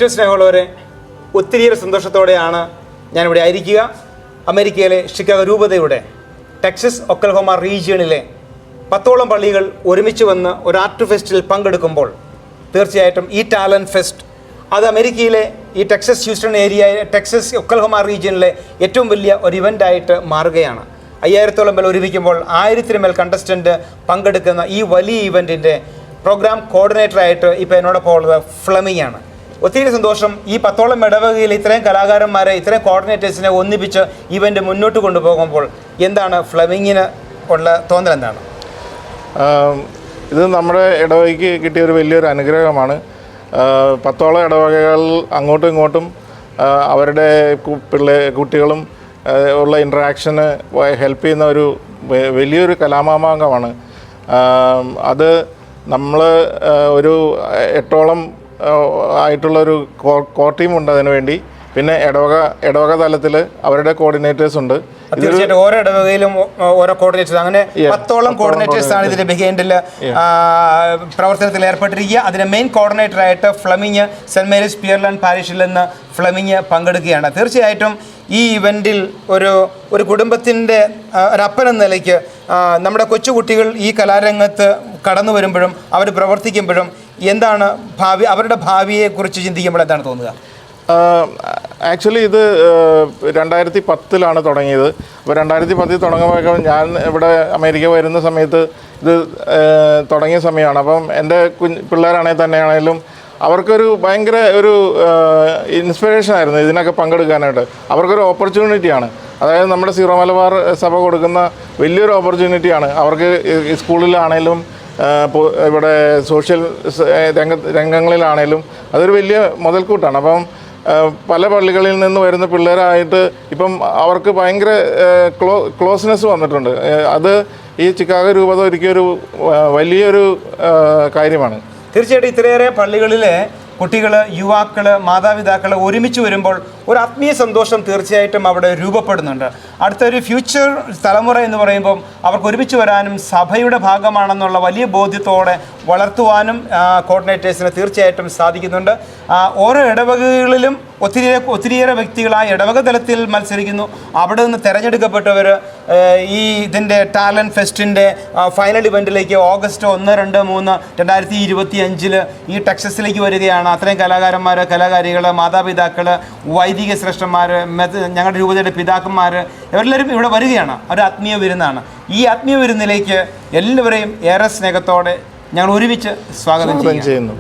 ഏറ്റവും സ്നേഹമുള്ളവരെ, ഒത്തിരിയേറെ സന്തോഷത്തോടെയാണ് ഞാനിവിടെ ആയിരിക്കുക. അമേരിക്കയിലെ ഷിക്കാഗോ രൂപതയുടെ ടെക്സസ് ഒക്കൽഹോമ റീജിയണിലെ 10ഓളം പള്ളികൾ ഒരുമിച്ച് വന്ന് ഒരു ആർട്ട് ഫെസ്റ്റിൽ പങ്കെടുക്കുമ്പോൾ തീർച്ചയായിട്ടും ഈ ടാലൻറ്റ് ഫെസ്റ്റ് അത് അമേരിക്കയിലെ ഈ ടെക്സസ് ഹ്യൂസ്റ്റൺ ഏരിയ, ടെക്സസ് ഒക്കൽഹോമ റീജിയനിലെ ഏറ്റവും വലിയ ഒരു ഇവൻ്റായിട്ട് മാറുകയാണ്. 5000ഓളം പേർ ഒരുമിക്കുമ്പോൾ 1000 മേൽ കണ്ടസ്റ്റൻ്റ് പങ്കെടുക്കുന്ന ഈ വലിയ ഇവൻറ്റിൻ്റെ പ്രോഗ്രാം കോർഡിനേറ്ററായിട്ട് ഇപ്പോൾ എന്നോടൊപ്പം ഉള്ളത് ഫ്ലെമിംഗ് ആണ്. ഒത്തിരി സന്തോഷം. ഈ 10ഓളം ഇടവകയിൽ ഇത്രയും കലാകാരന്മാരെ, ഇത്രയും കോർഡിനേറ്റേഴ്സിനെ ഒന്നിപ്പിച്ച് ഇവൻ്റ് മുന്നോട്ട് കൊണ്ടുപോകുമ്പോൾ എന്താണ് ഫ്ലെമിങ്ങിന് ഉള്ള തോന്നൽ എന്താണ്? ഇത് നമ്മുടെ ഇടവകയ്ക്ക് കിട്ടിയ ഒരു വലിയൊരു അനുഗ്രഹമാണ്. 10ഓളം ഇടവകകൾ അങ്ങോട്ടും ഇങ്ങോട്ടും അവരുടെ കുട്ടികളും ഉള്ള ഇൻട്രാക്ഷന് ഹെൽപ്പ് ചെയ്യുന്ന ഒരു വലിയൊരു കലാമാമാങ്കമാണ്. അത് നമ്മൾ ഒരു 8ഓളം ആയിട്ടുള്ളൊരു കോർ ടീമുണ്ട് അതിനു വേണ്ടി. പിന്നെ ഇടവക തലത്തിൽ അവരുടെ കോർഡിനേറ്റേഴ്സ് ഉണ്ട്. തീർച്ചയായിട്ടും ഓരോ ഇടവകയിലും ഓരോ കോർഡിനേറ്റേഴ്സ്, അങ്ങനെ 10ഓളം കോർഡിനേറ്റേഴ്സാണ് ഇതിൻ്റെ ബിഹൈൻഡിൽ പ്രവർത്തനത്തിൽ ഏർപ്പെട്ടിരിക്കുക. അതിൻ്റെ മെയിൻ കോർഡിനേറ്ററായിട്ട് ഫ്ലെമിംഗ് സെൻറ്റ് മേരീസ് പിയർലാൻഡ് പാരിഷിൽ നിന്ന് ഫ്ലെമിംഗ് പങ്കെടുക്കുകയാണ്. തീർച്ചയായിട്ടും ഈ ഇവൻറ്റിൽ ഒരു കുടുംബത്തിൻ്റെ ഒരപ്പൻ എന്ന നിലയ്ക്ക് നമ്മുടെ കൊച്ചുകുട്ടികൾ ഈ കലാരംഗത്ത് കടന്നു വരുമ്പോഴും അവർ പ്രവർത്തിക്കുമ്പോഴും എന്താണ് അവരുടെ ഭാവിയെക്കുറിച്ച് ചിന്തിക്കുമ്പോൾ എന്താണ് തോന്നുക? ആക്ച്വലി ഇത് 2010 തുടങ്ങിയത്. അപ്പോൾ 2010 തുടങ്ങുമ്പോൾ ഞാൻ ഇവിടെ അമേരിക്ക വരുന്ന സമയത്ത് ഇത് തുടങ്ങിയ സമയമാണ്. അപ്പം എൻ്റെ പിള്ളേരാണെങ്കിൽ തന്നെയാണെങ്കിലും അവർക്കൊരു ഭയങ്കര ഒരു ഇൻസ്പിറേഷൻ ആയിരുന്നു ഇതിനൊക്കെ പങ്കെടുക്കാനായിട്ട്. അവർക്കൊരു ഓപ്പർച്യൂണിറ്റിയാണ്. അതായത് നമ്മുടെ സീറോ മലബാർ സഭ കൊടുക്കുന്ന വലിയൊരു ഓപ്പർച്യൂണിറ്റിയാണ്. അവർക്ക് സ്കൂളിലാണേലും ഇവിടെ സോഷ്യൽ രംഗങ്ങളിലാണേലും അതൊരു വലിയ മുതൽക്കൂട്ടാണ്. അപ്പം പല പള്ളികളിൽ നിന്ന് വരുന്ന പിള്ളേരായിട്ട് ഇപ്പം അവർക്ക് ഭയങ്കര ക്ലോസ്നെസ് വന്നിട്ടുണ്ട്. അത് ഈ ചിക്കാഗോ രൂപത ഒരുക്കിയൊരു വലിയൊരു കാര്യമാണ്. തീർച്ചയായിട്ടും ഇത്രയേറെ പള്ളികളിലെ കുട്ടികൾ, യുവാക്കൾ, മാതാപിതാക്കൾ ഒരുമിച്ച് വരുമ്പോൾ ഒരു ആത്മീയ സന്തോഷം തീർച്ചയായിട്ടും അവിടെ രൂപപ്പെടുന്നുണ്ട്. അടുത്തൊരു ഫ്യൂച്ചർ തലമുറ എന്ന് പറയുമ്പം അവർക്ക് ഒരുമിച്ച് വരാനും സഭയുടെ ഭാഗമാണെന്നുള്ള വലിയ ബോധ്യത്തോടെ വളർത്തുവാനും കോർഡിനേറ്റേഴ്സിന് തീർച്ചയായിട്ടും സാധിക്കുന്നുണ്ട്. ഓരോ ഇടവകകളിലും ഒത്തിരിയേറെ വ്യക്തികൾ ആ ഇടവക തലത്തിൽ മത്സരിക്കുന്നു. അവിടെ നിന്ന് തിരഞ്ഞെടുക്കപ്പെട്ടവർ ഇതിൻ്റെ ടാലൻറ്റ് ഫെസ്റ്റിൻ്റെ ഫൈനൽ ഇവൻറ്റിലേക്ക് ഓഗസ്റ്റ് 1, 2, 3, 2025 ഈ ടെക്സസിലേക്ക് വരികയാണ്. അത്രയും കലാകാരന്മാർ, കലാകാരികൾ, മാതാപിതാക്കൾ, വൈദിക ശ്രേഷ്ഠന്മാർ, ഞങ്ങളുടെ രൂപതയുടെ പിതാക്കന്മാർ ഇവരെല്ലാവരും ഇവിടെ വരികയാണ്. ഒരു ആത്മീയ വിരുന്നാണ്. ഈ ആത്മീയ വിരുന്നിലേക്ക് എല്ലാവരെയും ഏറെ സ്നേഹത്തോടെ ഞങ്ങൾ ഒരുമിച്ച് സ്വാഗതം ചെയ്യുന്നു.